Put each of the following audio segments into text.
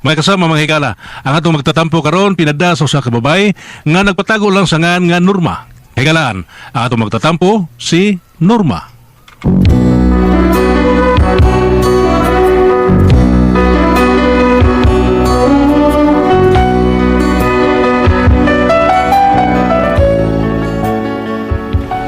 Mga kasama mga higala, ang atong magtatampo karon pinada sa usa ka babay nga nagpatago lang sa ngan nga Norma. Higalaan, ang atong magtatampo si Norma.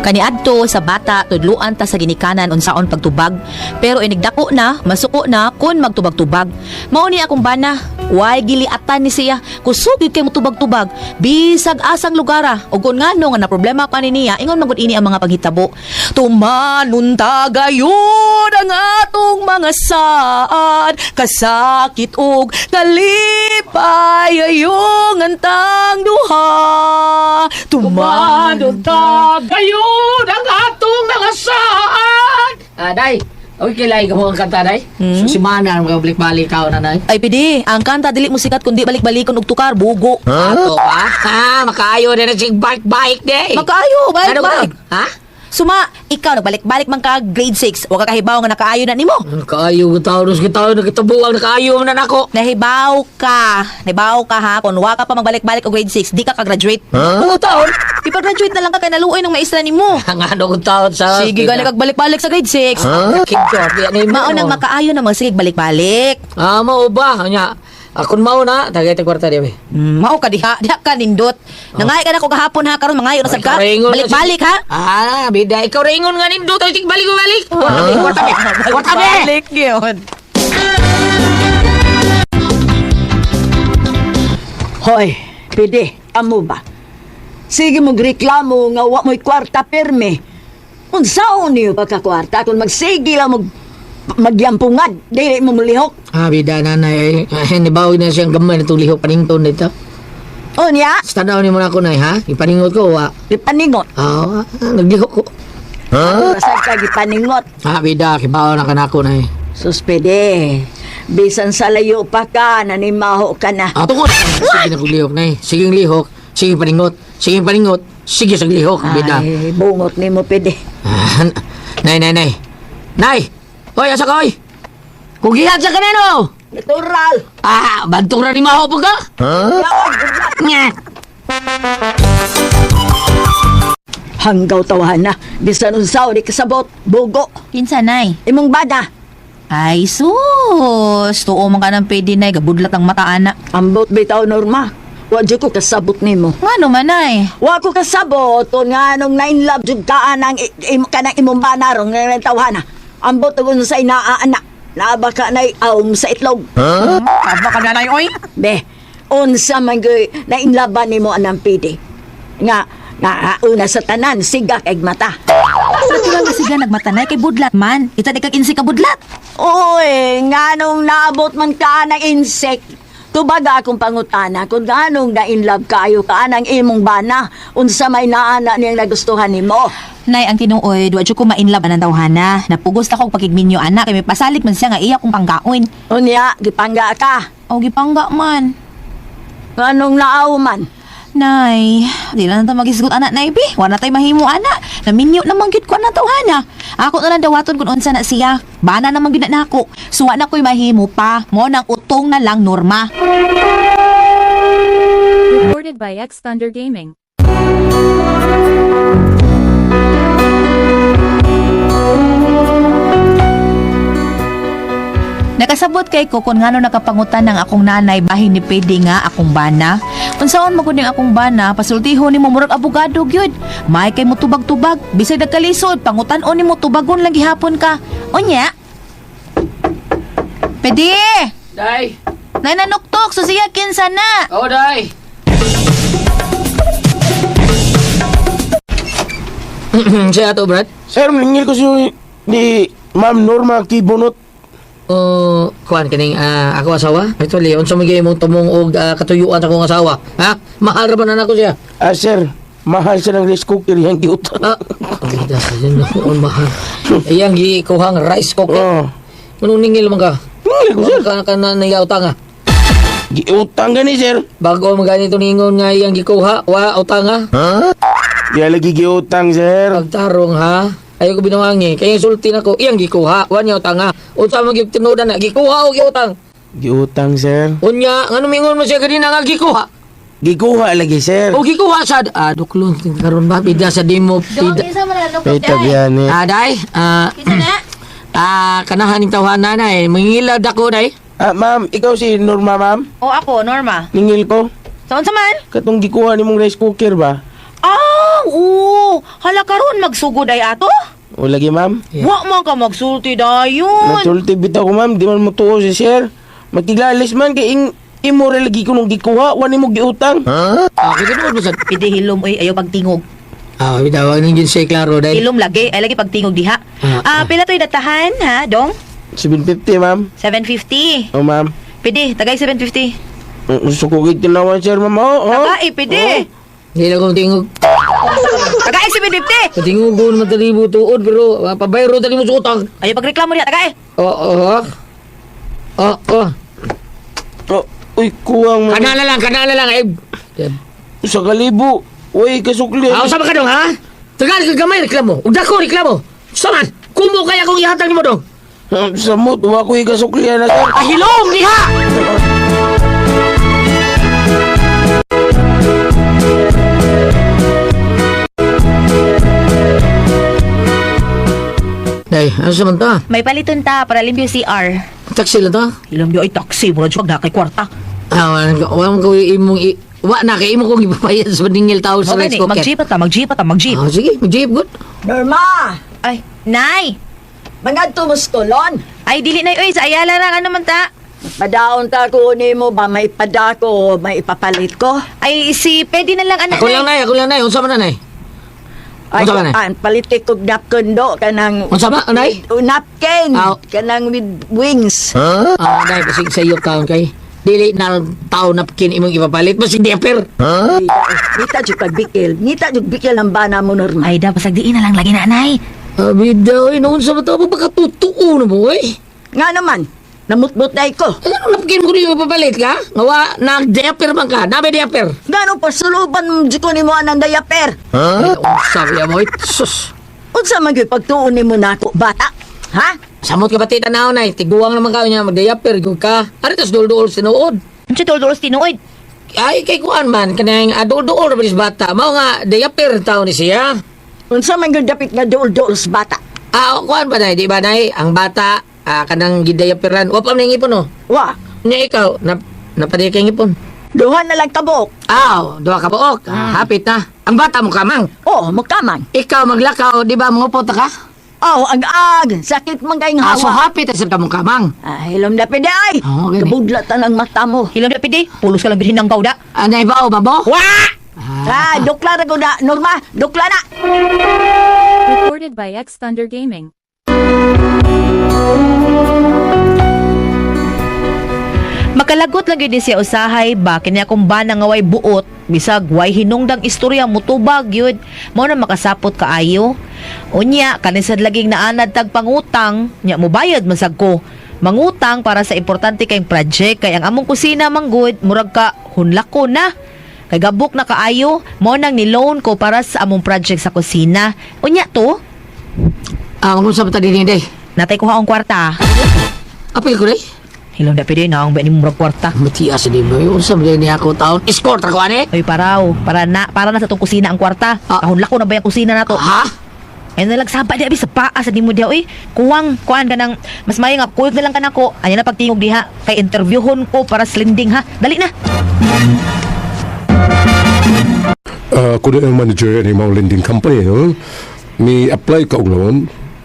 Kaniadto sa bata tudluan ta sa ginikanan unsaon pagtubag, pero inigdako na masuko na kun magtubag-tubag. Mao ni akong bana, way giliatan ni siya kusugid kay motubag-tubag bisag asang lugara ug kun ngano nga na problema pa niya ingon magud ini ang mga paghitabo. Tumanunta gayud ang atong mga saad, kasakit ug kalipay ayong antang duha. Tumanunta gayud ang atong mga saan. Day, okay lang mo ang kanta, Day. So, si Mana, mag-balik-balik ka na, Day. Ay pidi, ang kanta dili mo sikat kundi balik-balikon og tukar bugo. Ato, ha? Makaayo na si bike-bike, Day. Makaayo, balik-balik. Ha? Suma, ikaw nagbalik-balik man ka grade 6 o kakahibaw nga nakaayo na nimo. Nakaayo ka tao, nakitabuang nakaayo na nako. Nahibaw ka ha, kung wa ka pa magbalik-balik o grade 6, di ka ka-graduate. Ano taon? Ipa-graduate na lang ka kay naluoy ng maestra nimo. Ang ano kong taon sa... Sige, gani kagbalik-balik sa grade 6. Mao nang makaayo na sige balik-balik. Mao ba? Anya, akon mao na, tagay ta kwarta diya, be. Mao ka diha ka nindot. Nangay ka na ko gahapon ha, karon mangayo na sad ka. Balik-balik ha. Bida, ikaw ringon nga nindot, ay balik-balik. Kwarta, be. Balik yun. Hoy, pwede, amo ba? Sige mo reklamo nga wa mo'y kwarta perme. Unsaon niyo pagkakwarta kung magsige lang magyampungan, dili mo mulihok. Bida, nanay, nibawag na siyang gamay na itong lihok panington dito. O niya, Tanaw ni mo na ako, nay, ha? Ipaningot ko, wa? ipaningot. Naglihok ko. Rasag ka gipaningot. Bida, kibaw na ka na ako, nay. Sus, pwede. Bisan sa layo pa ka, nanimaho ka na. Tungkol! Sige na kong lihok, nay. Sige lihok, sige paningot, sige sa lihok, bida. Ay, bungot ni mo, pwede. Nay. Nay! Hoy, asa ka, hoy! Kugihan sa kanino! Natural. Bantong na ni Maho po ka? Nga! Hanggaw tawahan na. Bisan unsaw, di kasabot. Bugo. Kinsa nay? Imong bada. Ay sus, tuo man ka ng pwede nay, gabudlat ang mata ana. Ambot bitaw Norma. Wadyo ko kasabot nimo. Ngano man nay? Wa ko kasabot kung nga nung na-inlove jud ka anang kanang imong banarong nga tawahan na. Ambot ko sa inaanak. Naaba ka na sa itlog. Aba ka na nay oy. Be, unsa man goy na-inlaban nimo anang pidi. Nga una sa tanan siga kay mata. Natural na siga nagmatanay kay budlat man. Ita di kag insi ka budlat. Oy, nga nung naabot man ka ng insect. Tubaga akong pangutana kung ganong na-inlove kayo ka anang imong bana. Unsa may naana niyang nagustuhan nimo. Nay, ang tinuoy, duwa ko ma-inlove anang tawhana. Napugos ako pagigminyo anak kay may pasalit man siya nga iya kong pangkaon. Unya, gipangga ka. O gipangga man. Ganong naaw man. Nay, di na natin magisgot anak na ibi. Wala tayo mahimo anak. Naminyo naman gyud ko anang tawhana. Ako na lang dawaton kung unsa na siya. Bana naman gyud na ako. Suwa na ko'y mahimo pa. Mo nang utong na lang Norma. Recorded by X Thunder Gaming. Nakasabot kay ko kung ngano nakapangutan ng akong nanay bahin ni pwede nga akong bana. Unsaon mo kuning akong bana, pasultiho ni mo murag abogado gyud. May kay mo tubag-tubag, bisag nagkalisod, pangutan-on ni mo tubagon lang gihapon ka. Unya. Pwede. Day! Nay nanuktok, susiya kinsa na. Day! Siya ato, Brad? Sir, maningil ko siya ni Ma'am Norma Kibunot. Kuan kining ako asawa. Ito Leon, sumigay mong tumong og katuyuan sa akong asawa. Ha? Mahal ra ba na ako siya? Sir, mahal siya ng rice cooker yung giutan. Bida, yun noon mahal. Iyang gikuhang rice cooker. Manong ningil man ka? Ningil ko, sir. Ka na nayautang nga. Giutang gani, sir. Bago maganito ningon nga iyang gikuha, wa utang nga. Di lagi giutang, sir. Pagtarong ha. Ayaw ko binawangi. Kaya sulti na ko, iyang gikuha. Wa niya utang nga. Unsa mo gitinudan na, gikuha o giutang. Giutang, sir. Unya, nga mingon mo siya ganina nga gikuha. Gikuha lagi, sir. O gikuha sa... duklon, karon ba? Pida sa dimo. Dong, Pida. isa mo na lukot May tabihan eh. Day, Kita na. kanahan ng tawanan na eh. Mangilaw dako, day. Ma'am, ikaw si Norma, ma'am? O ako, Norma. Ningil ko. Saan sa man? Katong gikuha ni mong rice cooker ba? Oo. Hala karon magsugod ay ato? O lagi, ma'am? Yeah. Wa man ka magsulti dayon. Natulti bitaw ko, ma'am. Di man mo tuo si sir. Magtiglalis man kay immoral lagi ko nung gikuha. Wani mo giutang. Kita naman mo sa... Pide hilom oy ayaw pagtingog. Bitawag nang gin siya klaro, day. Hilom lagi ay lagi pagtingog diha. Pila to'y datahan ha, Dong? 750, ma'am. 750. O, ma'am. Pide, tagay 750. Gusto ko tinawan, sir, ma'am. Tagay, pide. Hindi na kong tingog. Tagay 750. Patingog ko naman talibo tuod, pero pabayro tali mo sa utang. Ayaw pagreklamo diha, tagay. Oo. Uy, kuwang, ma'am. Kanala lang, eh. Sa kalibo. Uy, kasukli. Sama ka dong, ha? Tagal ka gamay, reklamo. Ugda ko, reklamo. Saman, kumo kaya kong ihatag ni mo dong. Samot, wa ko ikasukli na, sir. Hilom, diha! Day, ano sa man ta? May paliton ta para limpyo CR. Taxi lang ta? Hilom di ay taxi, murad siya na kay kwarta. Walang ko imong wa na kay imo kong ipapayad sa ningil tao sa rice cooker. Mag-jeep ta, mag-jeep. Sige, mag-jeep, good. Norma! Ay, nay. Mga tumustulon. Ay, dili na oy, sa ayala lang ano man ta. Padaon ta ko ni mo ba may padako o may ipapalit ko? Ay, si pwede na lang anak. Ako lang nay, unsa man nay? Ay, Unsa ba, Nay? palitik ko napkin do kanang Unsa ba, Nay? napkin Aw. kanang with wings. Nay, basig sa iyo taon kay. Dili na tao napkin imong ipapalit, basig diaper. Nita jud pagbikil. Nita jud bikil ang bana mo, Norma. Ay, dapat sagdiin na lang lagi na, nay. Bidaw, unsa ba to ba katutuo na mo eh? Nga naman, namutmut na ko. Ano napkin mo niyo ipapalit ka? Ngawa nag-diaper man ka, nabe diaper. Gano pa suluban mo jud ko ni mo anang dayaper. Unsa ya mo? Sus. Unsa man gyud pagtuon ni mo nako bata? Ha? Samot ka pati tanaw nay, tiguang naman ka niya mag-diaper gud ka. Ari tas dol-dol sinuod. Ano siya tol-tolos tinuod? Ay kay kuan man kanang adol-dol ra bilis bata. Mao nga diaper taon ni siya. Unsa man gyud dapit nga duol-duol sa bata? Kuan ba nay, di ba nay? Ang bata kanang gidayaperan. Wa pa man ngipon no. Wa, Nya ikaw napadi kay ngipon. duha na lang kabok. Duha ka buok. Hapit na. Ang bata mo kamang. Oh, mukamang. Ikaw maglakaw, di ba mangupot ka? Oh, ag-ag. Sakit man kayong So hawa. hapit sa kamong kamang. Hilom na pide ay. Okay. Kabudlat na ng mata mo. Hilom na pide, pulos ka lang bilhin ng kauda. Anay ba o babo? Dukla na ko na. Norma, dukla na. Recorded by X Thunder Gaming. Makalagot lagi di siya usahay ba kanya kung ba nangaway buot bisag way hinungdang istorya mutubag yun mo na makasapot kaayo unya kanisad laging naanad tag pangutang nya mobayad masag ko mangutang para sa importante kayong project kay ang among kusina manggod murag ka hunlak ko na kay gabok na kaayo mo nang ni-loan ko para sa among project sa kusina unya to Kung sa mata din day. natay ko haong kwarta Apil ko day? hilom na pide na ang ni murag kwarta. Matias din mo. Yung sa mga niya ako taon. Escort ako ani? Ay paraw, para na sa tong kusina ang kwarta. Kahunlak ko na ba yung kusina na to? Ha? Ay nalagsaba di abi sa paa sa di mo di oy. Kuwang ka nang mas mayo nga kuyog na lang kanako. Anya na pagtingog diha kay interviewhon ko para sa lending ha. Dali na. Ako na ang manager ng mga lending company, no? May apply ka og loan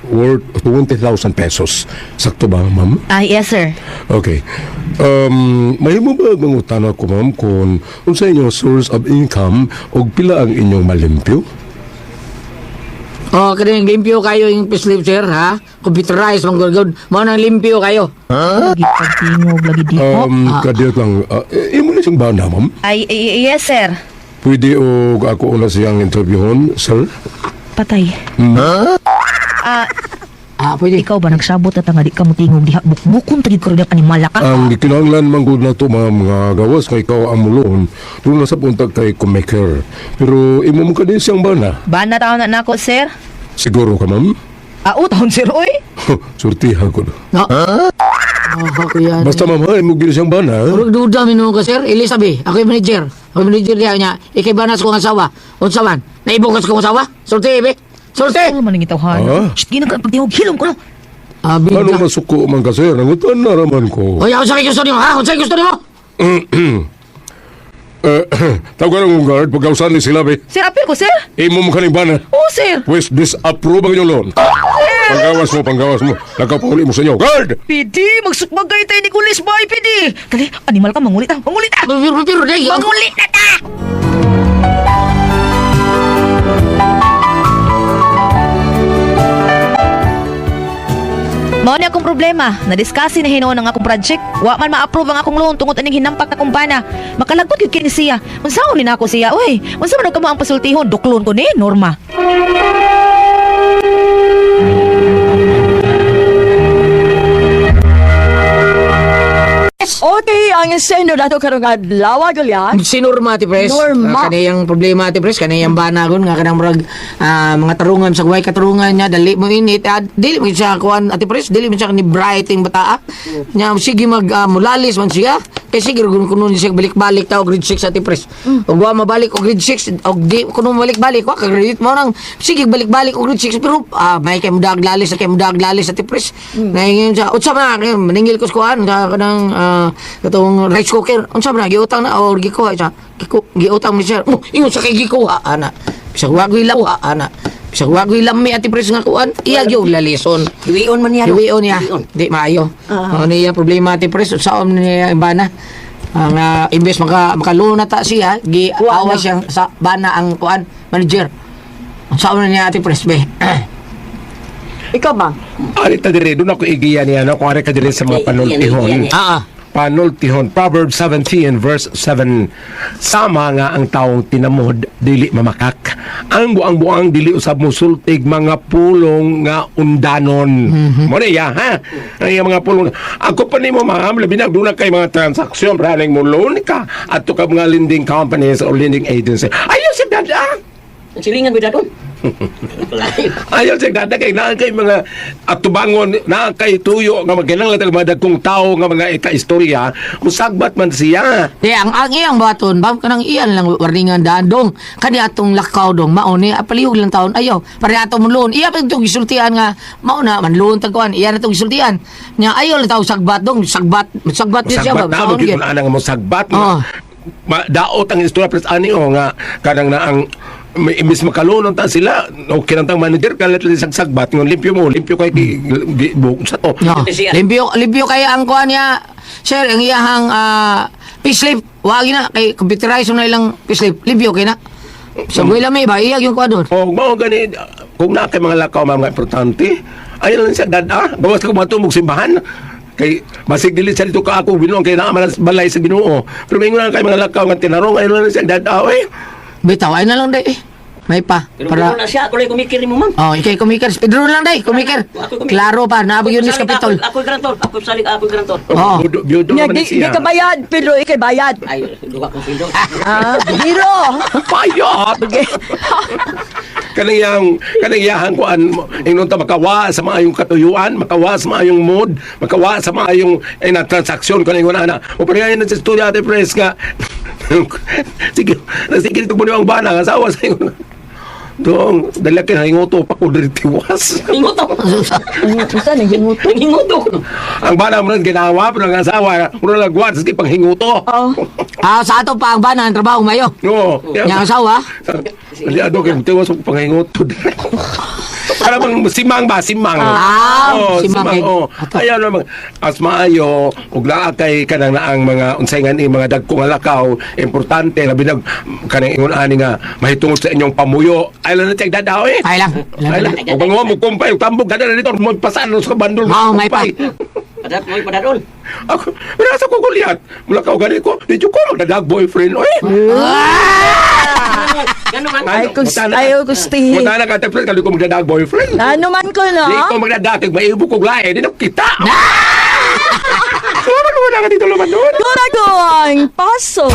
worth 20,000 pesos. Sakto ba, ma'am? Yes sir. Okay. May mo ba mangutan ako, ma'am, kung unsa inyong source of income o pila ang inyong malimpyo? Kanang limpyo kayo yung pislip sir ha? Computerized mga gulgod. Mga nang limpyo kayo. Lagi pagtingog lagi di ko. Kadiyot lang. Imo na siyang bana, ma'am? Yes sir. Pwede o ako una siyang interviewon, sir? Patay. Pwede. Ikaw ba nagsabot at nga di ka mutingog diha bukbukon tagid ko rin ang animala ka. Ang gikinahanglan manggod na to mga gawas nga ikaw ang mulon doon na sa puntag kay kumaker. Pero imo mo ka din siyang bana. Ba na taon na nako sir? Siguro ka, ma'am? Taon sir oy. Surtihan ko na. Ako yan. Basta ma'am, ha, mo gina siyang bana. ha? Urog duda minun ka, sir. Elizabeth, ako yung manager. Ako yung manager niya. Ikay banas kong asawa. Unsa man? Naibukas kong asawa? Sulti, ibe. Sulti! Ano man ang itawhan? Ah. Shh, ginag pagtingog hilom ko no. Abi Ano ka. masuko man ka, sir? Nangutan na raman ko. Oy, ako sa gusto niyo, ha? Unsa gusto niyo? Tawagan ang guard, pagkausan ni sila, be. Sir, apil ko, sir. Imo mo kaning bana. Oo, sir. Pues disapprove ang inyong loan. Panggawas mo. Nagkapauli mo sa inyo. Guard! Pidi, magsukmagay tayo ni Kulis Boy, Pidi. Dali, animal ka, mangulit ah. Mangulit ah. Pero, dahil. Mangulit na ta. Mao ni akong problema. Na-discuss na hinuon ang akong project. Wa man ma-approve ang akong loan tungod aning hinampak na kumpana. Makalagpot gyud kini siya. Unsaon ni nako siya? Uy, unsa man og kamo ang pasultihon? Duklon ko ni Norma. Okay, ang sendo dato karong adlaw galya. Si Norma, Ate Pres. Norma. Kaniyang problema, Ate Pres. Kaniyang banagon. Nga kanang murag mga tarungan. Sa guway katarungan niya. Dali mo init. Dili mo siya kuhan, Ate Pres. Dili mo siya ni bright yung bataa. Nya, sige mulalis man siya. Eh sige, kuno siya balik-balik tao grade 6, Ate Pres. O guwa mabalik o grade 6. O di, kuno balik-balik. Wa ka-grade mo nang. Sige, balik-balik o grade 6. Pero may kay mudag lalis. Kay mudag lalis, Ate Pres. Ngayon siya. Utsa man. Maningil ko sa kuhan. Kanang katong rice cooker unsa man giutang na or gikuha siya giutang mi siya ingon sa kay gikuha ana bisag wagoy lawa ana bisag wagoy lami Ate Pres nga kuan iya gyud lalison Iwion man niya. iwion niya di maayo ano niya problema Ate Pres saon niya bana ang imbes makaluna ta siya giawa siya sa bana ang kuan manager saon niya Ate Pres be Ikaw ba? Ari ta dire doon ako igiya niya no kung ari ka dire sa mga panultihon. Panultihon Proverbs 17 verse 7 sama nga ang taong tinamod dili mamakak ang buang dili usab mosultig mga pulong nga undanon mo niya ha ay mga pulong ako pa nimo ma'am labi na doon kay mga transaksyon running mo loan ka at to ka mga lending companies or lending agency ayaw si dada silingan ko dadon ayaw siya dada kay naa kay mga atubangon naa kay tuyo nga magkinanglan tag mga dagkong tao nga mga ika-istorya musagbat man siya. Di ang iyang baton bam kanang iyan lang warningan dandong kani atong lakaw dong mao ni apalihog lang taon ayaw pare ato mo loan iya pa itong gisultian nga mao na man loan tagkuan iya na itong gisultian nya ayaw lang taw sagbat dong sagbat din siya Sagbat na Saon magiging gyud. anang mo sagbat Oo. daot ang istorya plus ani nga kanang na ang imbis makalunon ta sila o kinantang manager kalit lang sagbat ngon limpyo kay buok sa to. No. Limpyo kaya ang kuan niya sir ang iyahang payslip wagi na kay computerize na ilang payslip limpyo kay na sa buhay may ba iya yung kuan doon O mao gani kung na kay mga lakaw mga importante ayun lang siya dada bawas ko matumog simbahan kay masig dili sa dito ka ako binuong kay naa man balay sa Ginoo pero mingon kay mga lakaw nga tinarong ayun lang siya dada bitaw ay na lang day may pa para na siya, ako lang kumikir ni mo, ma'am. oh ikay kumikir Pedro lang day kumikir klaro pa naabot yun sa kapitol Ako grantor, ako salig, ako grantor. Oo. Biudo Nya man di siya ka bayad, pero ikay bayad. Ay, duga kong sildo. Biro. payot kanang kuan ingon ta makawa sa maayong katuyuan makawa sa maayong mood makawa sa maayong na transaksyon kanang ingon ana o pareha na sa studio Ate Pres nga sige dito mo ang bana nga asawa sa ingon dong dala ka hingoto pa ko diri tiwas Hingutok. Saan ang himuto? Hingutok. ang bana mo nang ginawa pero ang asawa mura lagwat sa panghingoto sa ato pa ang banan trabaho mayo no yang asawa ali ado kay tiwas og panghingoto para bang simang simang ayaw naman as maayo ug naa kay kanang naang mga unsay nga ni mga dagkong lakaw importante labi nag kanang ingon ani nga mahitungod sa inyong pamuyo ay lang na tiyag dadaw ay lang ay lang ug bang mo kumpay ug tambog kada dito mo pasano sa bandol Oo, may pa. Padat mo, padadol. ako pero sa ko kuliat mula ka gani ko di ko magdadag boyfriend oy Gano'n man. Ayaw gusti. Mutana ka te friend kali ko magdadag boyfriend Ano man ko, no? di ko magdadag may ibo kog lae di na kita Ano ka dito luman doon? Dura ko ang paso.